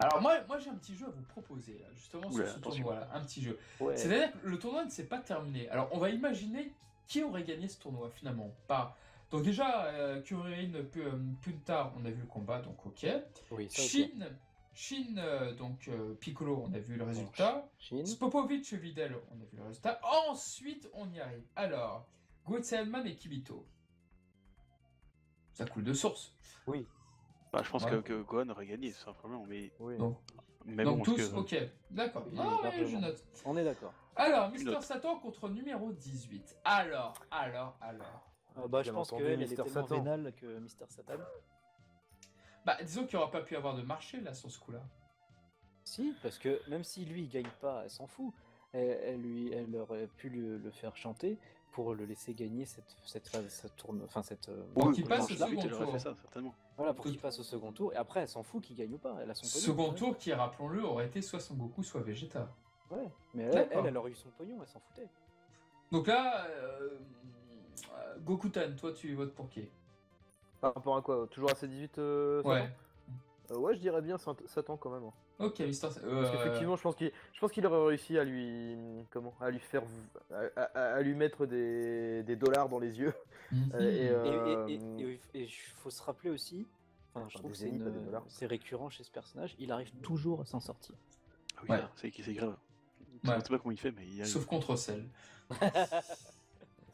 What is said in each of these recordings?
Alors moi j'ai un petit jeu à vous proposer, là, justement sur Oula, ce attention. tournoi-là, un petit jeu. Ouais. C'est-à-dire que le tournoi ne s'est pas terminé. Alors on va imaginer qui aurait gagné ce tournoi finalement. Pas. Donc déjà, Kuririn, Punta, on a vu le combat, donc ok. Oui, ça, ok. Shin, Piccolo, on a vu le résultat. Chine. Spopovic, Vidal, on a vu le résultat. Ensuite, on y arrive. Alors, Goetzelman et Kibito. Ça coule de source. Oui. Bah, je pense Ouais. que Gohan aurait gagné, simplement, mais... Oui. Donc, Mais donc bon, tous, parce que... ok. D'accord. Oui, Ah ouais, je largement. note. On est d'accord. Alors, Tu Mister notes. Satan contre numéro 18. Alors. Bah, je Bien pense entendu, qu'elle est Mister tellement Satan. vénale que Mister Satan. Bah, disons qu'il n'y aura pas pu avoir de marché, là, sur ce coup-là. Si, parce que même si lui il gagne pas, elle s'en fout. Elle aurait pu le faire chanter pour le laisser gagner cette phase, cette tourne, enfin cette. Pour qu'il oui, passe au ensuite, second elle aurait tour. fait ça, certainement. Voilà, pour Tout- qu'il passe au second tour. Et après, elle s'en fout qu'il gagne ou pas. Elle a son pognon. Second ouais. tour qui, rappelons-le, aurait été soit Son Goku, soit Vegeta. Ouais, mais D'accord. elle aurait eu son pognon, elle s'en foutait. Donc là, Gokutan, toi, tu votes pour qui? Par rapport à quoi? Toujours à C18 Ouais. Ouais, je dirais bien Satan quand même. Hein. Ok, Mister Parce qu'effectivement, je pense qu'il aurait réussi à lui, à lui faire, à lui mettre des dollars dans les yeux. Mhm. Et faut se rappeler aussi, enfin, je trouve que des zéniths, des dollars. c'est récurrent chez ce personnage, il arrive toujours à s'en sortir. Ah oui, Ouais. c'est grave. Je Ouais. sais pas comment il fait, mais il y a... Sauf contre Cell.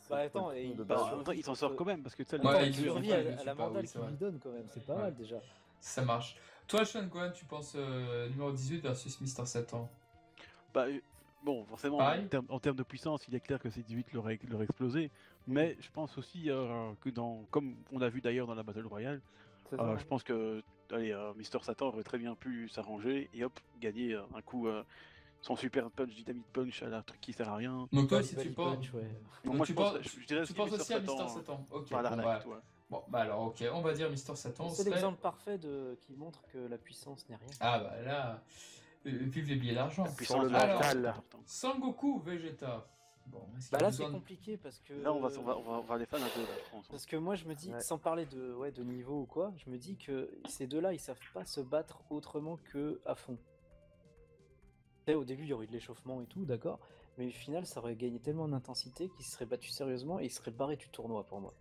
Bah attends, et de il Bah, base. en même temps, il s'en sort quand même, parce que tu sais, Ouais, Attends, il il tue, survit enfin, il le à tue la pas, mandale oui, c'est qu'il vrai. lui donne quand même, c'est pas Ouais. mal déjà. Ça marche. Toi, Sean Gohan, tu penses numéro 18 versus Mister Satan? Bah, bon, forcément, Pareil. en termes de puissance, il est clair que C18 l'aurait explosé, mais je pense aussi que comme on a vu d'ailleurs dans la Battle Royale, C'est ça. je pense que Mister Satan aurait très bien pu s'arranger et hop, gagner un coup son super punch, dynamite punch, à la truc qui sert à rien. Donc toi, Bally si Bally tu penses... Punch, ouais. Donc Moi, tu je pense, penses- je dirais tu penses Mister aussi à Mister Satan Satan. Ok, par bon, l'arnaque, toi. bon, bah alors, ok, on va dire Mister Satan. C'est serait- l'exemple parfait qui montre que la puissance n'est rien. Ah bah là, vive les billets d'argent. La puissance le mentale, mental. c'est important. Sangoku, Vegeta. Bon, est-ce qu'il Bah y a là besoin c'est de- compliqué parce que Là, on va aller faire un peu, là, je pense. parce que moi je me dis, Ouais. sans parler de niveau ou quoi, je me dis que ces deux-là ils savent pas se battre autrement que à fond. Tu sais, au début il y aurait eu de l'échauffement et tout, d'accord, mais au final ça aurait gagné tellement en intensité qu'ils se seraient battus sérieusement et ils seraient barrés du tournoi pour moi.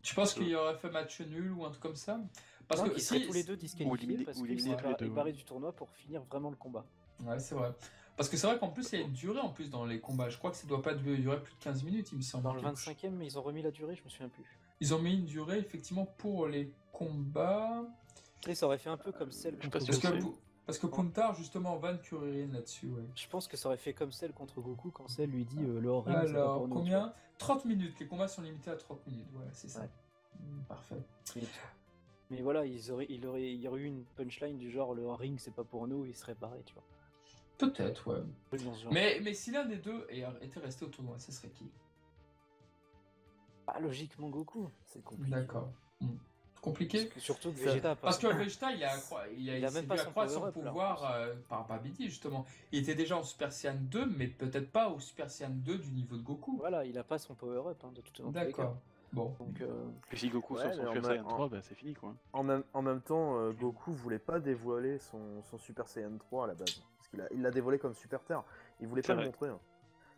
Tu penses qu'il y aurait fait match nul ou un truc comme ça? Parce Non, que qu'ils seraient tous les deux disqualifiés éliminer- parce ou qu'ils éliminer seraient tous les deux, barrés du tournoi pour finir vraiment le combat. Ouais, c'est vrai. Parce que c'est vrai qu'en plus, il y a une durée en plus dans les combats. Je crois que ça doit pas durer plus de 15 minutes, il me semble. Dans le 25e, mais ils ont remis la durée, je me souviens plus. Ils ont mis une durée, effectivement, pour les combats. Tu sais, ça aurait fait un peu comme celle Je suis contre pas Parce sûr que, Goku. parce que Puntar, justement, van Kuririn là-dessus, ouais. Je pense que ça aurait fait comme celle contre Goku quand celle lui dit le hors-ring, c'est pas Alors, pour nous, combien? 30 minutes. Les combats sont limités à 30 minutes. Voilà, c'est ça. Ouais. Parfait. tu vois. Mais voilà, il y aurait eu une punchline du genre le hors-ring c'est pas pour nous, il serait barré, tu vois. Peut-être, ouais. Un truc dans ce genre. Mais si l'un des deux était resté au tournoi, ça serait qui? Bah, logiquement Goku, c'est compliqué. D'accord. Compliqué? Parce que surtout que Ça- Vegeta a pas. Parce que Vegeta, il Il a s'est même dû pas son accroître son power-up, là, en pouvoir par Babidi, justement. Il était déjà en Super Saiyan 2, mais peut-être pas au Super Saiyan 2 du niveau de Goku. Voilà, il a pas son power-up hein, de toute façon. D'accord. Bon. Donc Et si Goku Ouais, sort son mais Super en Saiyan même- 3, bah c'est fini, quoi. En même temps, Goku voulait pas dévoiler son Super Saiyan 3 à la base. Parce il l'a dévoilé comme Super Terre. Il voulait C'est pas le vrai. montrer. Hein.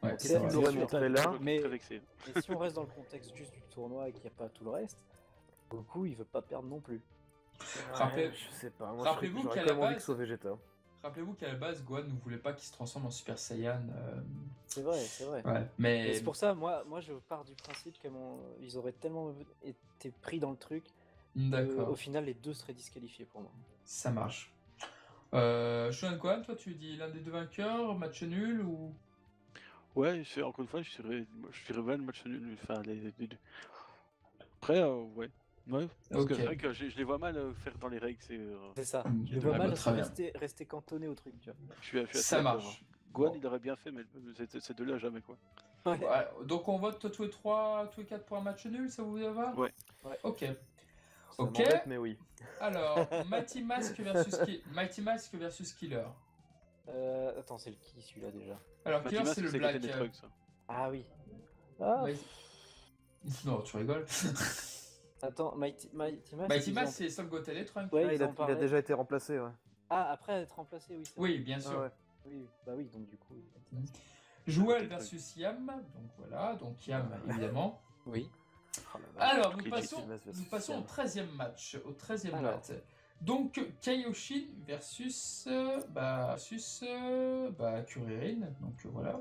Ouais, Donc, c'est s'il vrai. l'aurait sûr. montré là, Mais- Très vexé. et si on reste dans le contexte juste du tournoi et qu'il n'y a pas tout le reste, Goku il veut pas perdre non plus. Rappelez- je sais pas. Moi, Rappelez-vous j'aurais qu'à quand la même envie base- que ce soit Vegeta. Rappelez-vous qu'à la base, Gohan ne voulait pas qu'il se transforme en Super Saiyan. C'est vrai, c'est vrai. Ouais. Et Mais c'est pour ça, moi je pars du principe qu'ils auraient tellement été pris dans le truc d'accord, au final les deux seraient disqualifiés pour moi. ça marche. Shonen Gohan, toi, tu dis l'un des deux vainqueurs, match nul ou... Ouais, encore une fois, je dirais ouais, le match nul, enfin, les deux. Après, ouais. Ouais, parce que Ok. c'est vrai que je les vois mal faire dans les règles, C'est ça. Mm, Je vois ouais, mal bah, très bien. rester cantonné au truc, tu vois. je suis assez Ça d'accord, marche. hein. Gohan, Bon. il aurait bien fait, mais ces deux-là, jamais, quoi. Ouais. Ouais, donc on vote tous les trois, tous les quatre pour un match nul, ça vous va? Ouais. Ok. Ça Ok. m'embête, mais oui. Alors, Mighty Mask versus Killer. Attends, c'est le qui celui-là déjà? Alors, Killer, Fatima, c'est le c'est black. Captain Trucks, ça. Ah oui. Ah, Ouais. Non, tu rigoles. attends, Mighty Mask. Mighty ils Mask, ont- c'est Son Goten et Trunk. Ouais, Ah, ils il en a parlaient. déjà été remplacé, ouais. Ah, après être remplacé, oui. Oui, bien sûr. Ah ouais. Oui, bah oui, donc du coup. Joël versus Yam, donc voilà, donc Yam évidemment. Oui. Oh la vache. Alors, nous Legit. passons au 13e match. Alors. Match. Donc, Kaioshin versus Kuririn. Donc voilà,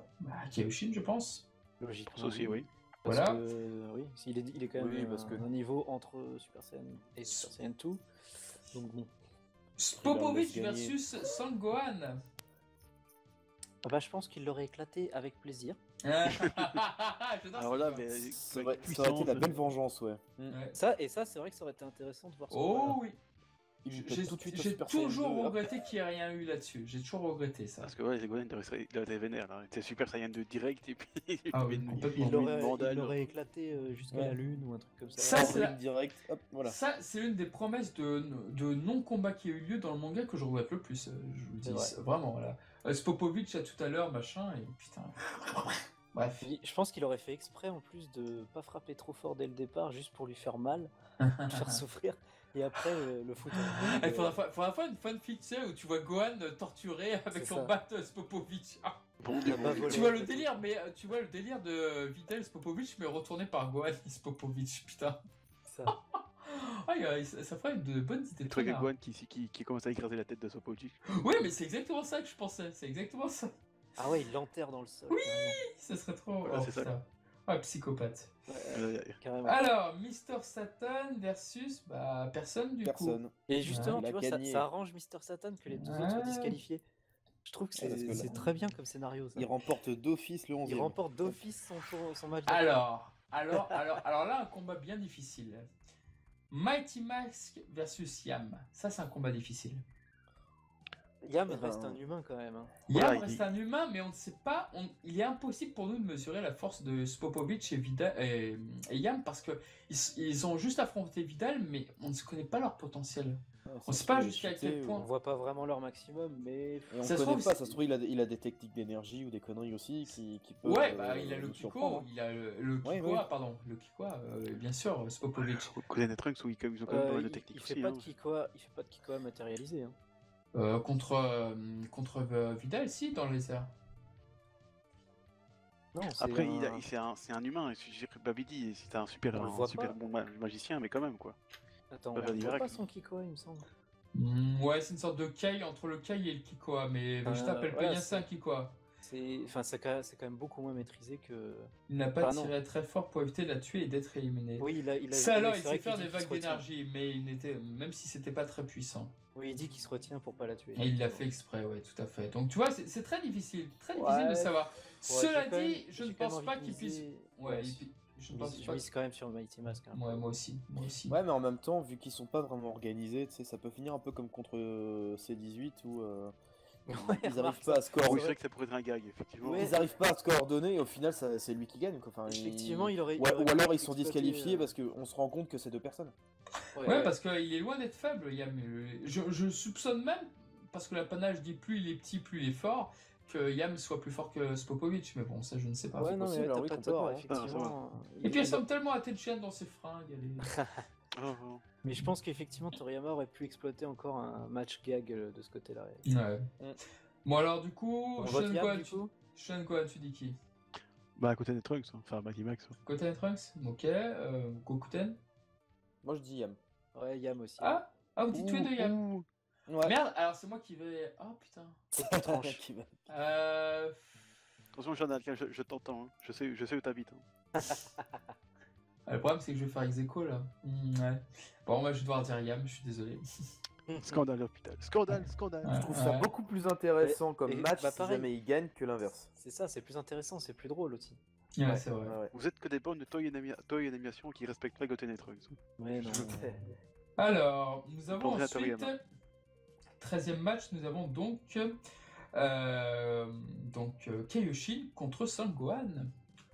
Kaioshin, je pense. Logiquement. Ça aussi, oui. Parce Voilà. que, oui, il est quand même Oui, parce que- un niveau entre Super Saiyan et Super Saiyan 2. Donc bon. Popovic Il leur laisse versus Sangohan. Ah bah, je pense qu'il l'aurait éclaté avec plaisir. J'adore Alors ça, là, quoi. mais Ça aurait été de la belle vengeance, ouais. Ouais. Ça, c'est vrai que ça aurait été intéressant de voir ça. Oh oui. Il J'ai pète tout de suite au j'ai Super Saiyan toujours 2, hop. regretté qu'il n'y ait rien eu là-dessus. J'ai toujours regretté ça. Parce que ouais, Gohan, il a été vénère. Là. C'était Super Saiyan 2 direct et puis Ah oui, il met complètement. une mandale. Il l'aurait éclé jusqu'à Ouais. la lune ou un truc comme ça. Ça, En c'est la- ligne directe, hop, voilà. Ça, c'est l'une des promesses de non-combat qui a eu lieu dans le manga que je regrette le plus. Je vous le C'est dis, vrai. c'est vraiment. Voilà. Spopovic à tout à l'heure, machin, et putain. Bref. Je pense qu'il aurait fait exprès en plus de pas frapper trop fort dès le départ, juste pour lui faire mal, le faire souffrir, et après le foutre. en Il couille, faudra faire une fanfic, tu sais, où tu vois Gohan torturé avec C'est son ça. bat Spopovic. Ah. Bon, Il a pas volé. Tu vois le délire, mais tu vois le délire de Videl Spopovic, mais retourné par Gohan et Spopovic, putain. ça. Ah, ça ferait de bonnes idées. Le truc très avec bien. Gohan qui commence à écraser la tête de Sopoji. Oui, mais c'est exactement ça que je pensais. C'est exactement ça. Ah ouais, il l'enterre dans le sol. Oui. Ça serait trop. Voilà, Oh, c'est ça. putain. Ah, psychopathe. Carrément. Alors, Mister Satan versus personne du coup. Personne. Et justement, il a tu vois, gagné. ça arrange Mister Satan que les deux autres soient disqualifiés. Je trouve que Ouais, parce que là- c'est très bien comme scénario. Ça. Il remporte d'office le 11e. Il remporte d'office son match. Alors là, un combat bien difficile. Mighty Mask versus Yam. Ça, c'est un combat difficile. Yam Eh ben, reste un humain quand même. Hein. Voilà, Yam reste un humain, mais on ne sait pas. Il est impossible pour nous de mesurer la force de Spopovic et Yam parce que ils ont juste affronté Vidal, mais on ne se connaît pas leur potentiel. On sait pas jusqu'à quel point. On voit pas vraiment leur maximum, mais Et on Ça se connaît trouve, pas, c'est- ça se trouve, il a des techniques d'énergie ou des conneries aussi qui peuvent. Ouais, il a le nous Kiko, surprendre. il a le Ouais, Kikoa, ouais. pardon, le Kikoa, bien sûr, Spopovic. Gohan et Trunks, où ils ont quand même pas mal de il techniques fait aussi. pas hein. de Kikoa, il fait pas de Kikoa matérialisé. Hein. Contre Vidal, si, dans les airs. Non, c'est Après, un... c'est un humain. J'ai cru Babidi, c'est un super On le voit super pas. bon magicien, mais quand même quoi. Attends, Pas on faire voit direct. pas son Kikoa, il me semble. Ouais, c'est une sorte de Kai entre le Kai et le Kikoa, mais Vegeta appelle pas voilà, bien ça un Kikoa. C'est quand même beaucoup moins maîtrisé que. Il n'a pas Ah, non. tiré très fort pour éviter de la tuer et d'être éliminé. Oui, il a. Ça alors, il c'est vrai sait faire qu'il des dit qu'il vagues se retient. d'énergie, mais il n'était, même si c'était pas très puissant. Oui, il dit qu'il se retient pour pas la tuer. Et il l'a fait exprès, ouais, tout à fait. Donc tu vois, c'est très difficile de Ouais. savoir. Cela j'ai quand même- dit, je ne j'ai quand même pense envie pas de qu'il puisse. miser- Ouais, je je ne pense mise- je pas. mise quand même sur Mighty Mask. Hein. Ouais, moi aussi. Ouais, mais en même temps, vu qu'ils sont pas vraiment organisés, tu sais, ça peut finir un peu comme contre C18 où Ouais, ils remarque arrivent ça. pas à se coordonner. Oui, c'est vrai que ça pourrait être un gag, effectivement. Ouais. Ils arrivent pas à se coordonner et au final, c'est lui qui gagne. Quoi. Enfin, Effectivement, il aurait. Ou il aurait alors pu ils sont exploiter, disqualifiés parce qu'on se rend compte que c'est deux personnes. Ouais, parce qu'il est loin d'être faible, Yam. Je soupçonne même, parce que l'apanage dit plus il est petit, plus il est fort, que Yam soit plus fort que Spopovic, mais bon, ça je ne sais pas. Ouais, non, possible, mais alors t'as oui, pas complètement, tort, hein. effectivement. Et puis elle ressemble tellement à Tenchian dans ses fringues. Oh, oh. Mais je pense qu'effectivement, Toriyama aurait pu exploiter encore un match gag de ce côté-là. Ouais. Mm. Bon alors du coup, On vote Yam, Gohan, du coup Gohan, tu dis qui? Bah, à côté des Trunks, hein. Enfin, Mighty Max. hein. Goten Trunks? Ok. Gokuten? Moi je dis Yam. Ouais, Yam aussi. Ah, vous dites tous les deux Yam. Ouh. Ouais. Merde, alors c'est moi qui vais... Oh putain. Qui va- Euh... Attention, Chanel, je t'entends. Hein. Je sais où t'habites. Hein. Le problème c'est que je vais faire ex aequo là. Ouais. Bon, moi je vais devoir dire Yam, je suis désolé. Scandale, hôpital. Scandale. Ouais. Je trouve ça beaucoup plus intéressant comme Et- match bah, si pareil. jamais il gagne que l'inverse. C'est ça, c'est plus intéressant, c'est plus drôle aussi. Ouais, c'est vrai. Ouais. Vous êtes que des bonnes de Toy Animation qui respectent pas Goten et Trunks. Ouais, non. Alors, nous avons Penserai à ensuite... Toriyama. 13e match, nous avons donc... Kaioshin contre Sangohan.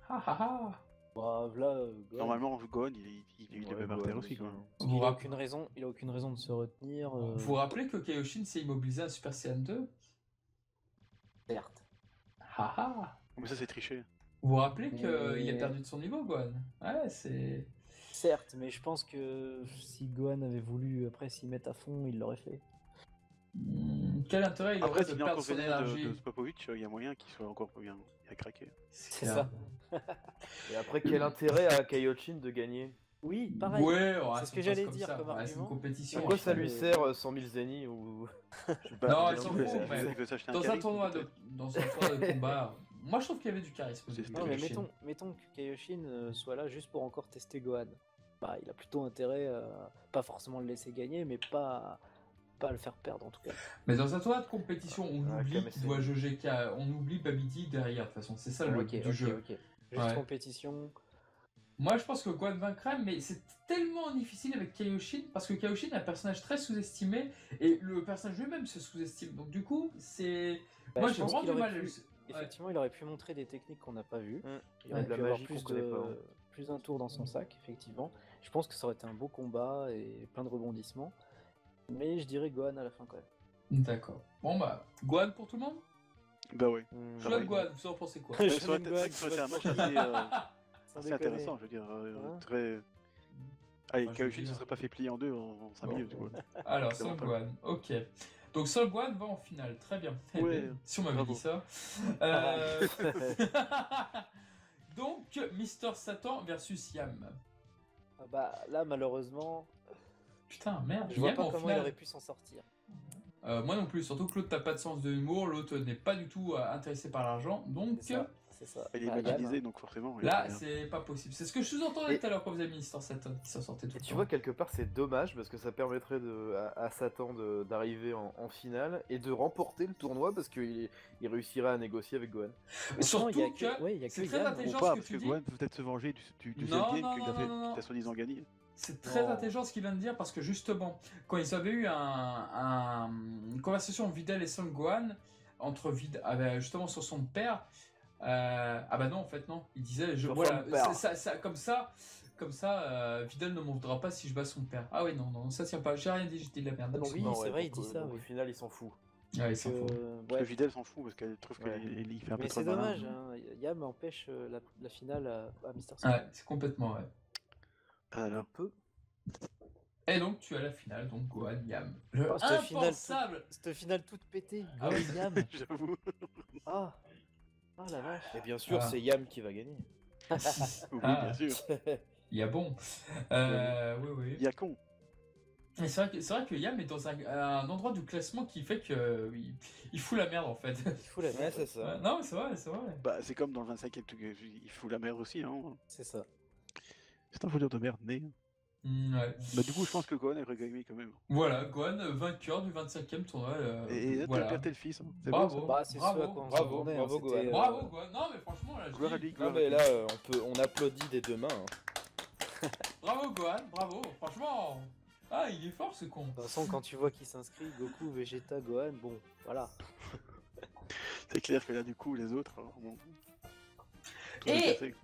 Ha ha ha. Bah, là, Gohan, Normalement, Gohan, il est Ouais, par terre Gohan aussi, quoi. il Vous a rapp- aucune raison de se retenir. Vous vous rappelez que Kaioshin s'est immobilisé à Super Saiyan 2? Certes. Ha ha. Mais ça, c'est triché. Vous vous rappelez qu'il Mais- a perdu de son niveau, Gohan? Ouais, c'est... Certes, mais je pense que si Gohan avait voulu après s'y mettre à fond, il l'aurait fait. quel intérêt il Après, aurait de s'il est perdre encore son vénère énergie? de Spopovic, il y a moyen qu'il soit encore bien à craquer. C'est ça. Et après, quel intérêt a Kaiochin de gagner? Oui, pareil. Ouais, C'est ce que j'allais dire comme ouais, c'est une argument. compétition. À quoi hein. ça lui sert 100 000 zeni ou... Non, il ils s'en veut- foutent, il mais veut- il veut s'acheter un Dans un charisme, tournoi peut-être. de combat, moi je trouve qu'il y avait du charisme. C'est de Non, mais Kaioshin. mettons que Kaioshin soit là juste pour encore tester Gohan. Bah, il a plutôt intérêt pas forcément le laisser gagner, mais pas à le faire perdre en tout cas. Mais dans un tournoi de compétition, on Ah, oublie Kamese. qu'il doit jauger, on oublie Babidi derrière, de toute façon, c'est ça le Ok, but du ok, jeu. ok. Juste Ouais. compétition. Moi je pense que Gohan vaincra, mais c'est tellement difficile avec Kaioshin, parce que Kaioshin est un personnage très sous-estimé, et le personnage lui-même se sous-estime, donc du coup, c'est... Bah, Moi je j'ai pense vraiment qu'il du aurait mal. pu- Ouais. Effectivement, il aurait pu montrer des techniques qu'on n'a pas vues. Il Ouais, aurait de la pu avoir magie qu'on plus connaît pas. plus d'un tour dans son sac, effectivement. Je pense que ça aurait été un beau combat et plein de rebondissements. Mais je dirais Gohan à la fin quand même. D'accord. Bon bah, Gohan pour tout le monde? Bah ouais. Hmm. Shonen Gohan, vous en pensez quoi? Ouais, Je ça aurait l'aime été Gohan, ça aurait été un match c'est assez, Sans assez déconner. intéressant, je veux dire. Hein Très. Allez, Enfin, je veux Kaioshin ne dire- se serait pas fait plier en deux en 5 minutes. Quoi. Alors, Évidemment Son pas. Gohan, ok. Donc Son Gohan va en finale, très bien. Ouais, Si on m'avait bravo. dit ça. Euh, Donc, Mister Satan versus Yam. Ah bah là, malheureusement, Putain, merde, je vois Yam pas en comment il finale. aurait pu s'en sortir. Moi non plus, surtout que l'autre n'a pas de sens de l'humour, l'autre n'est pas du tout intéressé par l'argent, donc C'est ça. C'est ça. Il est Bah, Yann, marginalisé, donc forcément. il y a là, rien. c'est pas possible. C'est ce que je sous-entendais Et- tout à l'heure quand vous avez mis Mister Satan qui s'en sortait tout Et le tu temps. vois, quelque part, c'est dommage parce que ça permettrait à Satan d'arriver en finale et de remporter le tournoi parce qu'il réussirait à négocier avec Gohan. Surtout il y a que ouais, il y a c'est que très Yann. intelligent. Ou ce pas, que parce tu que dis. Gohan peut peut-être se venger du Non, seul game non, qu'il non, a fait, non, non. qu'il a soi-disant gagné. C'est très Non. intelligent ce qu'il vient de dire parce que justement, quand ils avaient eu une conversation Videl et Son Gohan entre justement sur son père, ah bah non en fait non, il disait Sur voilà son père. comme ça Videl ne m'en voudra pas si je bats son père. Ah oui non non ça tient pas, j'ai rien dit, j'ai dit de la merde. Ah non, oui, Non, c'est vrai, il donc, dit ça, donc, oui. Au final, il s'en fout. Ah, il s'en fout. Parce que ouais. Videl s'en fout, parce qu'elle trouve Ouais. qu'il fait un peu Mais trop c'est le malin. dommage, hein. Yam empêche la finale à Mister Satan. Ouais, c'est complètement ouais. Alors, Un peu. Et donc tu as la finale, donc Gohan Yam. Le Oh, cette finale impensable. Cette finale toute pétée. Ah oui. Yam. j'avoue. Ah. Ah la vache. Et bien sûr, Ah. c'est Yam qui va gagner. Oui, Ah. bien sûr. Il y a bon. Oui oui. Il y a con. Et c'est vrai que Yam est dans un endroit du classement qui fait que il fout la merde en fait. Il fout la Ouais, merde. c'est ça. Ouais, non, mais c'est vrai, c'est vrai. Bah, c'est comme dans le 25e truc, il fout la merde aussi. Hein. C'est ça. C'est un fauteuil de merde, né. Ouais. Bah, du coup, je pense que Gohan aurait gagné quand même. Voilà, Gohan, vainqueur du 25e tournoi. Et là, voilà. t'as perdu le fils. Hein. C'est Bravo. beau, ça. Bah, c'est Bravo, ce à quoi on bravo, s'attendait, bravo, c'était, Gohan. Bravo, Gohan. Non, mais franchement, là, je Gloire à dis, lui, Non, gloire à mais lui. là, on applaudit des deux mains. hein. bravo, Gohan, bravo. Franchement, ah, il est fort ce con. De toute façon, quand tu vois qui s'inscrit, Goku, Vegeta, Gohan, bon, voilà. C'est clair que là, du coup, les autres. Bon, tout Et- est cassé.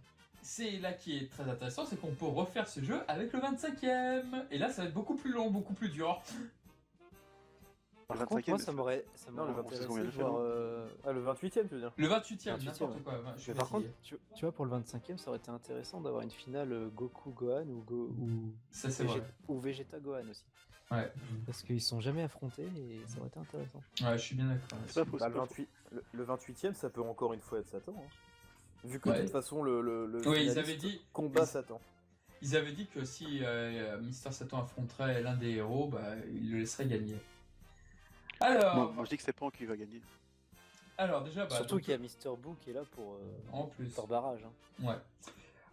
C'est là qui est très intéressant, c'est qu'on peut refaire ce jeu avec le 25e. Et là, ça va être beaucoup plus long, beaucoup plus dur. Par Par contre, moi, ça m'aurait Non, le 26, intéressé combien de de fait, voir. Ah, le 28ème, tu veux dire? Le 28e, 28e, n'importe quoi. Ouais, je suis Mais par contre, fatigué. tu vois, pour le 25e, ça aurait été intéressant d'avoir une finale Goku-Gohan ou Ça, c'est vrai. ou Vegeta-Gohan aussi. Ouais. Parce qu'ils sont jamais affrontés et ça aurait été intéressant. Ouais, je suis bien d'accord. C'est pas faux, Bah, c'est pas faux. le 28ème, ça peut encore une fois être Satan. hein. Vu que Ouais. de toute façon, le Oui, ils finaliste avaient dit. combat Satan. Ils avaient dit que si Mister Satan affronterait l'un des héros, bah, il le laisserait gagner. Alors, Moi, je dis que c'est Pan qui va gagner. alors déjà, bah, Surtout donc, qu'il y a Mister Boo qui est là pour en plus. faire barrage. Hein. Ouais.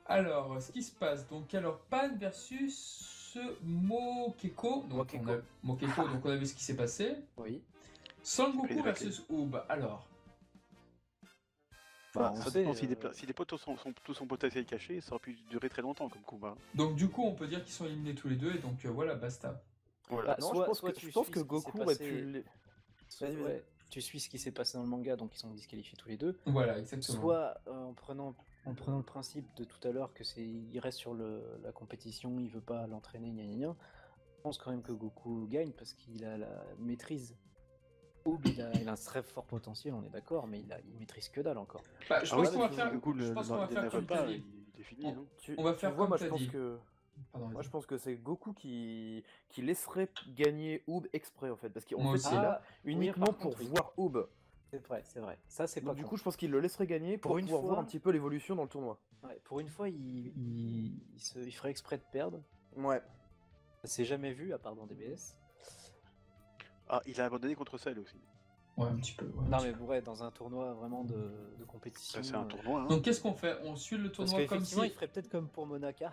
Alors, ce qui se passe, donc alors Pan versus Mokeko. Donc Mokeko. Mokeko, donc on a vu ce qui s'est passé. Oui. Son pris Goku des versus Oob. Alors, Bah, ça on sait, dépend si les potes tout son potentiel caché, ça aurait pu durer très longtemps comme combat. donc du coup, on peut dire qu'ils sont éliminés tous les deux et donc voilà, basta. Voilà. Bah, Non, soit- je pense soit que, tu je pense suis que ce qui Goku s'est aurait passé- pu... Vas-y, vas-y. Ouais, tu suis ce qui s'est passé dans le manga, donc ils sont disqualifiés tous les deux. Voilà, exactement. Soit en prenant le principe de tout à l'heure que il reste sur la compétition, il veut pas l'entraîner, gna gna gna. Je pense quand même que Goku gagne parce qu'il a la maîtrise. Oob, il a un très fort potentiel, on est d'accord, mais il maîtrise que dalle encore. Bah, je Ah pense oui, qu'on va du faire. coup, je pense qu'on va faire comme pas, t'as dit. il est fini. hein. On va faire tu vois, comme moi, t'as je pense dit. que... Pardon, Moi, vas-y. je pense que c'est Goku qui laisserait gagner Oob exprès, en fait. Parce qu'en Moi fait, aussi. il est là Oui, uniquement par pour contre, oui. voir Oob. C'est vrai, c'est vrai. Ça, c'est pas Donc, du con. coup, je pense qu'il le laisserait gagner pour Pour une pouvoir voir fois- un petit peu l'évolution dans le tournoi. Ouais, pour une fois, il ferait exprès de perdre. Ouais. Ça s'est jamais vu, à part dans DBS. Ah, il a abandonné contre Cell aussi. Ouais, un petit peu. Ouais, un Non, petit mais ouais, dans un tournoi vraiment de compétition. Ça, c'est un tournoi. Hein. peu. Donc, qu'est-ce qu'on fait? On suit le Parce tournoi comme qu'effectivement, si. il ferait peut-être comme pour Monaka.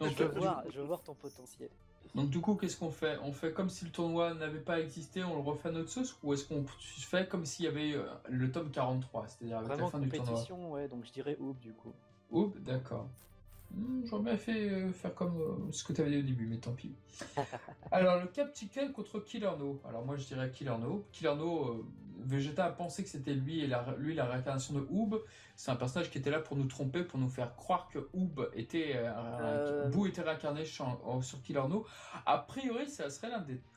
Donc, Je veux voir ton potentiel. donc, du coup, qu'est-ce qu'on fait? On fait comme si le tournoi n'avait pas existé, on le refait à notre sauce? Ou est-ce qu'on fait comme s'il y avait le tome 43, c'est-à-dire avec Vraiment la fin du tournoi? compétition, ouais, donc je dirais Oob du coup. Oh, d'accord. J'aurais bien fait faire comme ce que tu avais dit au début, mais tant pis. Alors, le Cap Chicken contre Killer No. Alors, moi, je dirais Killer No. Killer No, Vegeta a pensé que c'était lui, et la réincarnation de Oob. C'est un personnage qui était là pour nous tromper, pour nous faire croire que Oob était. Boo était réincarné sur Killer No. A priori, ça serait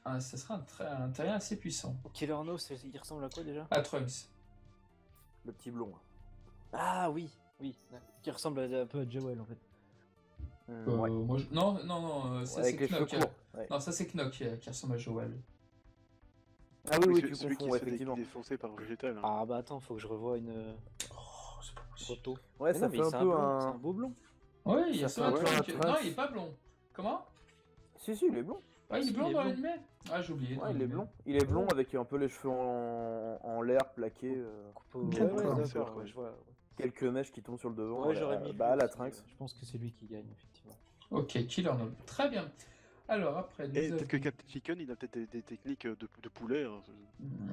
ça serait un terrien assez puissant. Killer No, il ressemble à quoi déjà? À Trunks. Le petit blond. Ah oui, oui. Qui ressemble un peu à Jewel en fait. Ouais. Moi, non, ça Avec c'est les cheveux Knock. courts. Ouais. Non, ça c'est Knock qui ressemble à Joel. Ah oui, oui, celui tu celui confonds, qui se fait effectivement. défoncer par Vegeta. Là. Ah bah attends, faut que je revoie une Oh, c'est pas possible. photo. Ouais, Mais ça non, mais fait un c'est peu blond, un... c'est un beau blond. Oui, il y a Ça ça. fait un Trunks. peu un Non, Trunks. il est pas blond. Comment? Si, il est blond. Ah, il est Si, blond il est dans blond. l'anime? Ah, j'ai oublié. dans Ouais, il est l'anime. blond. Il est blond avec un peu les cheveux en l'air plaqués. Ouais, D'accord. ouais, C'est d'accord, vrai, ouais, je vois. Quelques mèches qui tombent sur le devant. Ouais, j'aurais mis. Bah, lui la aussi, Trunks. Je pense que c'est lui qui gagne, effectivement. Ok, Killer No. Très bien. Alors, après, nous Et peut-être que avons... Captain Chicken, il a peut-être des techniques de poulet. Hein.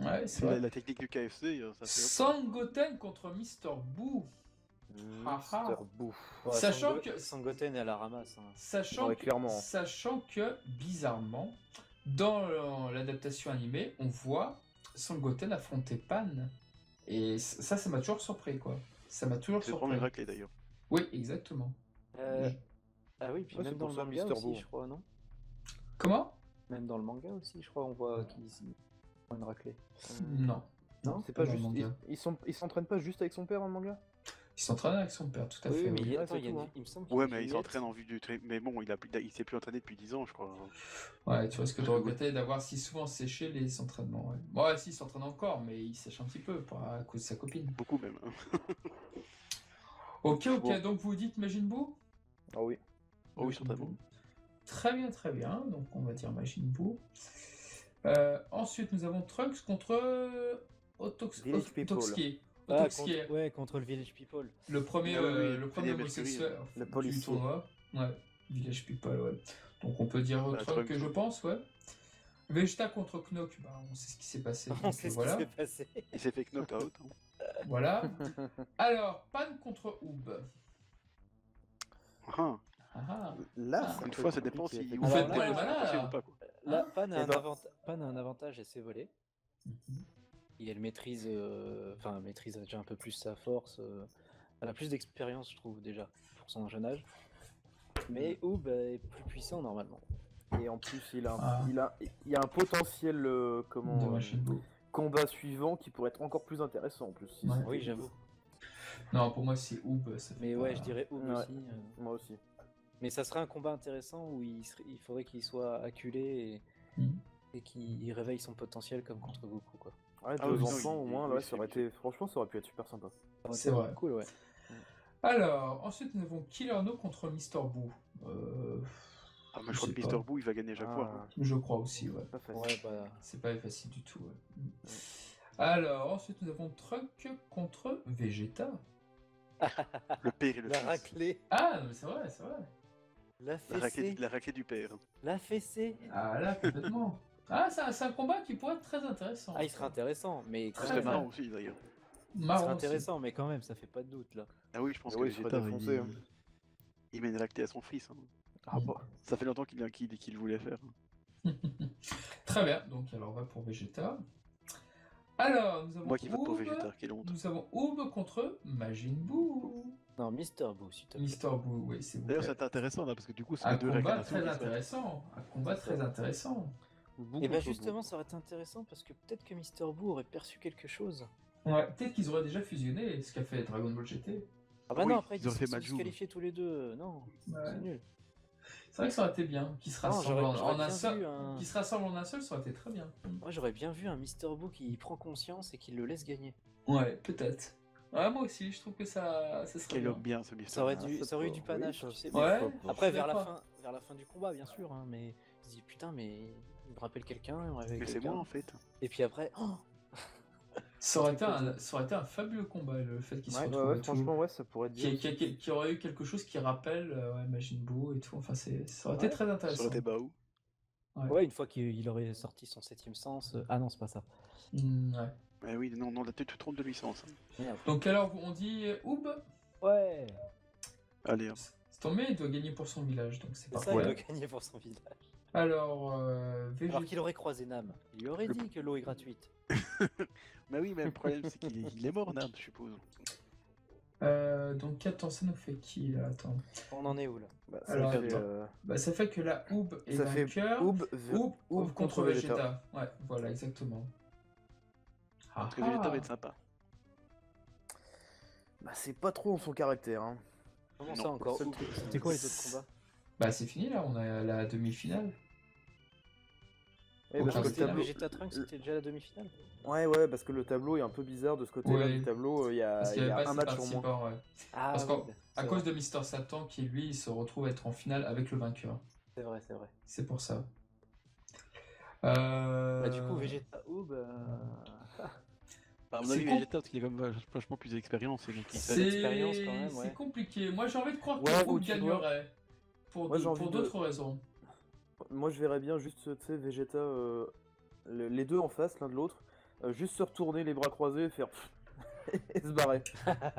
Ouais, c'est C'est vrai. la technique du KFC, ça fait. Sangoten contre Mr. Boo. Mister Boo. Ouais, Sachant que- Sangoten est à la ramasse. Hein. Sachant, Ouais, clairement. sachant que, bizarrement, dans l'adaptation animée, on voit Sangoten affronter Pan. Et ça m'a toujours surpris, quoi. Ça m'a toujours C'est le surpris. premier raclé d'ailleurs. Oui, exactement. Ah oui, puis Ouais, même c'est dans pour le ça, manga Mr. aussi, Boo. je crois, non? Comment? Même dans le manga aussi, je crois, on voit qu'ils font une raclée. Non. Non, C'est pas dans le juste. manga. Ils s'entraînent pas juste avec son père dans le manga? Il s'entraîne avec son père, tout à Oui, fait. mais oui. attends, c'est il y a tout, une- hein. il me semble qu'il y a Ouais, une mais il vignette. s'entraîne en vue du trait. Mais bon, il s'est plus entraîné depuis 10 ans, je crois. Ouais, tu vois ce que tu regrettais d'avoir si souvent séché les entraînements. Ouais, ouais si, il s'entraîne encore, mais il sèche un petit peu à cause de sa copine. Beaucoup même. Ok, Bon. donc vous dites Majin Buu? Ah oui. Oh oui, Majin certainement. Buu. Très bien, très bien. Donc on va dire Majin Buu. Ensuite, nous avons Trunks contre Village People. Otoxki. Ah, Otoxki, contre le Village People. le premier, Ah oui, oui, le premier Freddie homosexuel Le du policier. tournoi. Ouais, Village People, ouais. Donc on peut dire Bah, Trunks, Trunks, je ouais. pense, ouais. Vegeta contre Knock, bah, on sait ce qui s'est passé. On donc, sait ce voilà. qui s'est passé. Il s'est fait knock out. Hein. Voilà. Alors, Pan contre Oob. Ah, Ah, ah. Là, Ah. ça une peut fois, être ça dépend compliqué, si Vous Alors faites là, pas les là, malins, possible là. ou pas. Quoi. Là, Pan a, Eh ben- Pan a un avantage à ses volets. Mhm. Et elle maîtrise, maîtrise déjà un peu plus sa force. Elle a plus d'expérience, je trouve, déjà, pour son jeune âge. Mais Oob est plus puissant normalement. Et en plus, il y a un potentiel De Majin Buu. combat suivant qui pourrait être encore plus intéressant en plus. si Ouais. c'était- Oui, j'avoue. Non, pour moi, c'est Oob. Ça fait Mais pas- ouais, je dirais Oob Ouais. aussi. Moi aussi. Mais ça serait un combat intéressant où il faudrait qu'il soit acculé Mhm. et qu'il réveille son potentiel comme contre Goku, quoi. Ouais, Ah deux oui, non, enfants au moins, il là, se ça aurait fait été. Franchement, ça aurait pu être super sympa. Ça aurait C'est été vrai. Cool, ouais. Alors, ensuite, nous avons Killer No contre Mr. Buu. Ah, mais je crois sais que pas. Mr. Boo, il va gagner chaque fois. Ah, Hein. Je crois aussi, ouais. pas facile. Ouais, bah. C'est pas facile du tout, ouais. Alors, ensuite, nous avons Trunks contre Vegeta. Le père et le La fils. raclée, Ah, non, mais c'est vrai, c'est vrai. la La raclée, fessée, la raclée du père. la fessée. Ah, là, complètement. Ah, c'est un combat qui pourrait être très intéressant. Ah, il serait intéressant, mais Ça quand Très serait même, bien. marrant aussi d'ailleurs. il Marrant serait aussi. intéressant, mais quand même, ça fait pas de doute là. Ah oui, je pense Ah que oui, il serait Vegeta, défoncé, hein. il met une raclée à son fils. Hein. Ah, bah. Ça fait longtemps qu'il voulait faire. Très bien, donc alors on va pour Vegeta. Alors, nous avons Moi qui vote pour Oob. Vegeta, quelle honte. Nous avons Oob contre Majin Buu. Non, Mister Boo, s'il te plaît. Mr. Buu, oui, c'est vous. D'ailleurs, c'est intéressant là, parce que du coup, c'est Un les deux combat réincarnations très qui se battent. intéressant. Un combat très intéressant. Boo Et bah contre justement, ça aurait été intéressant parce que peut-être que Mister Boo aurait perçu quelque chose. Ouais, peut-être qu'ils auraient déjà fusionné, ce qu'a fait Dragon Ball GT. Ah bah Oui, non, après ils auraient ils fait sont Majou. disqualifiés tous les deux. Non, Ouais. c'est nul. C'est vrai que ça aurait été bien. Qui se Non, rassemble j'aurais en un bien seul. vu un... Qui se rassemble en un seul, ça aurait été très bien. Moi, j'aurais bien vu un Mister Boo qui prend conscience et qui le laisse gagner. Ouais, peut-être. Ouais, moi aussi, je trouve que ça serait Quel bien. homme bien ce Mister. Ça aurait, Ah, ça aurait eu du oui, panache, ça- tu sais. Ouais. Après, je suis d'accord. vers la fin du combat, bien sûr, hein, mais je dis putain, mais il me rappelle quelqu'un, il me rappelle Mais c'est quelqu'un. moi en fait. Et puis après, oh, Ça aurait été un fabuleux combat, le fait qu'ils se Ouais, retrouvent Ouais, et tout. franchement, ouais, ça pourrait être bien. aussi. Qui aurait eu quelque chose qui rappelle ouais, Majin Buu et tout. Enfin, ça aurait été Ouais. très Ça intéressant. aurait été Baou. ouais, une fois qu'il aurait sorti son 7ème sens. Ah non, c'est pas ça. Ouais. Mais oui, non, là tu te trompes de licence. hein. Merde. Donc alors, on dit Oub. Ouais, Allez, hein. C'est tombé, il doit gagner pour son village, donc c'est c'est parfait. ça, il doit gagner pour son village. Alors, Alors Vegeta. qu'il aurait croisé Nam, il lui aurait dit que l'eau est gratuite. Mais oui, mais le problème c'est qu'il est mort, Nam, je suppose. Donc attends, ça nous fait qui là? Attends. On en est où là? Bah, ça Alors, fait, attends. Bah, ça fait que la Oub est ça fait vainqueur. Oub Oub contre Vegeta. Ouais, voilà, exactement. Parce que Vegeta va être sympa. Bah, c'est pas trop en son caractère. Hein. Comment Non, ça encore? seul Ouh, truc. C'était quoi les autres combats? Bah, c'est fini là, on a la demi-finale. Ouais, Aucun parce que le style, tableau... Vegeta Trunks, c'était déjà la demi-finale? ouais, parce que le tableau est un peu bizarre de ce côté-là Ouais. du tableau. Il y a, Parce qu'il il n'y y avait a pas un ses match en moins. participants, ouais. Ah, Parce oui, qu'à c'est cause vrai. de Mister Satan, qui lui, il se retrouve être en finale avec le vainqueur. C'est vrai, c'est vrai. C'est pour ça. Bah, du coup, Vegeta Oob, Bah, à mon C'est avis, con- Vegeta, parce qu'il a quand même vachement plus d'expérience. Et donc il sait. l'expérience, quand même, ouais. C'est compliqué. Moi, j'ai envie de croire Ouais, que ou Oub tu gagnerait. Pour Moi, j'ai envie de- d'autres raisons. Moi, je verrais bien juste, tu sais, Vegeta, les deux en face, l'un de l'autre, juste se retourner les bras croisés et faire et se barrer.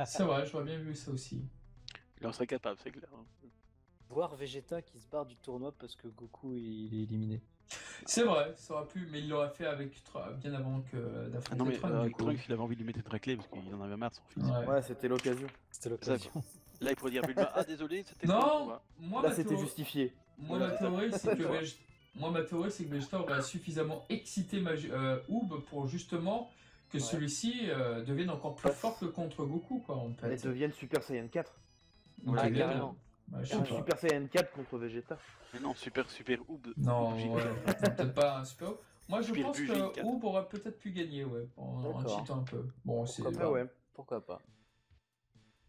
C'est vrai, j'aurais bien vu ça aussi. Il en serait capable, c'est clair. hein. voir Vegeta qui se barre du tournoi parce que Goku il est éliminé. C'est vrai, ça aurait pu, mais il l'aurait fait avec bien avant que Ah d'affronter non, mais Trunks, du avec coup. Trunks, il avait envie de lui mettre une raclée parce qu'il en avait marre de son fils. Ouais. Ouais, c'était l'occasion. C'était l'occasion. Là, il pourrait dire Bulma, ah désolé, c'était pas le Non, combat. moi, Là, ma c'était théorie- justifié. Moi, Voilà, ma c'est ça. théorie, c'est que Vegeta aurait suffisamment excité Oob pour justement que Ouais. celui-ci devienne encore plus fort que contre Goku, quoi, en fait. Elles deviennent Super Saiyan 4. Ouais, Ah, bien. carrément. Ouais, je sais Ou pas. Super Saiyan 4 contre Vegeta. Mais non, super Oob. Non, Oob, ouais, peut-être pas un super. Moi, je Super pense Bugé, que 4. Oob aurait peut-être pu gagner, ouais, en D'accord. cheatant un peu. Bon, c'est. Pourquoi Ah ouais. Pourquoi pas.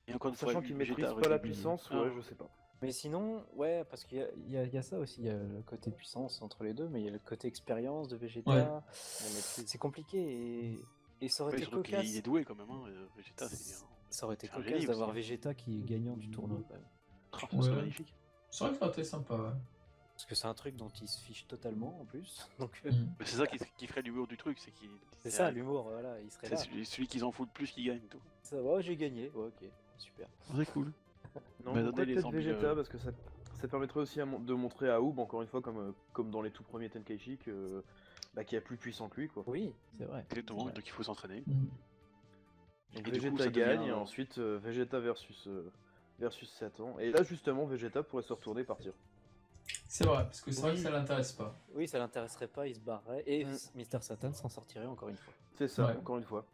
Et encore une fois, Sachant qu'il Vegeta maîtrise aurait pas la été puissance, éliminé. ouais, je sais pas. Mais sinon, ouais, parce qu'il y a ça aussi, il y a le côté puissance entre les deux, mais il y a le côté expérience de Vegeta. Ouais. La maîtrise. C'est compliqué et ça aurait Ouais, été surtout qu'il cocasse. est doué quand même, hein, Vegeta, c'est Ça aurait été c'est un cocasse génie d'avoir aussi. Vegeta qui est gagnant du tournoi quand même. c'est Ouais. magnifique. C'est vrai que ça aurait été sympa, ouais. Parce que c'est un truc dont il se fiche totalement en plus. Donc Mm. Mais c'est ça qui ferait l'humour du truc, c'est qu'il. c'est ça l'humour, voilà, il serait C'est là. celui qui s'en fout le plus qui gagne tout. Ça va, j'ai gagné, ouais, ok, super. C'est cool. Non, Bah, pourquoi donnez les peut-être 100 000, Vegeta, parce que ça permettrait aussi de montrer à Oob, encore une fois, comme dans les tout premiers Tenkaichi, qu'il y a plus puissant que lui, quoi. Oui, c'est vrai. Exactement, Ouais. donc il faut s'entraîner. Mm. Donc Et du Vegeta coup, ça gagne, devient, et ensuite Vegeta versus Satan. Et là, justement, Vegeta pourrait se retourner et partir. C'est vrai, parce que c'est vrai Oui. que ça l'intéresse pas. Oui, ça l'intéresserait pas, il se barrerait, et Mm. Mister Satan s'en sortirait encore une fois. C'est ça, Ouais. encore une fois.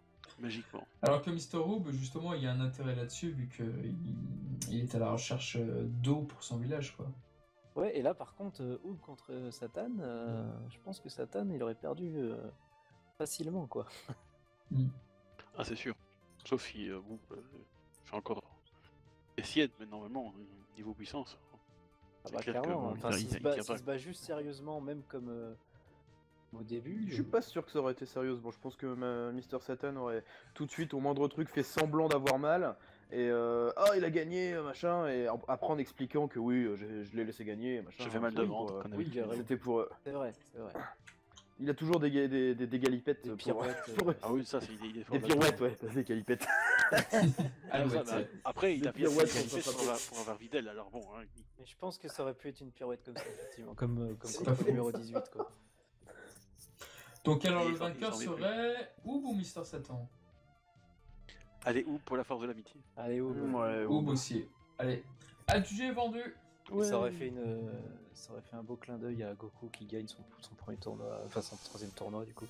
Magiquement. Alors que Mr. Oob, justement, il y a un intérêt là-dessus, vu qu'il est à la recherche d'eau pour son village, quoi. Ouais, et là par contre, Hulk contre Satan, je pense que Satan il aurait perdu facilement quoi. Ah, c'est sûr. Sauf si bon, fait encore des siennes, mais normalement, niveau puissance. Ah c'est bah clair que, clairement, bon, enfin il s'il tient se bat, pas. s'il se bat juste sérieusement, même comme au début. Je suis pas sûr que ça aurait été sérieux. Bon, je pense que Mister Satan aurait tout de suite, au moindre truc, fait semblant d'avoir mal. Et il a gagné, machin. Et après en expliquant que oui, je l'ai laissé gagner, machin. Je fais mal de Oui, ventre, pour, comme oui, d'habitude. il aurait- C'était pour. C'est vrai, c'est vrai. Il a toujours des galipettes. Des pour- pirouettes, pour- Ah oui, ça, il est fort. Des pirouettes, ouais, pas des galipettes. Ah ouais, Ça, c'est- bah, après, il Des a bien pirouettes, fait ça pour sera avoir Videl, alors bon. Hein, Mais je pense que ça aurait pu être une pirouette comme ça, effectivement, comme C'est contre pas faux. le numéro 18 quoi. Donc alors Et le il s'en vainqueur met plus. serait Oob ou Mister Satan? Allez, où pour la force de l'amitié? Allez, Hulk. Ouais, Oob aussi. Allez, adjugé vendu. Et ça aurait fait ça aurait fait un beau clin d'œil à Goku qui gagne son premier tournoi, enfin son troisième tournoi du coup.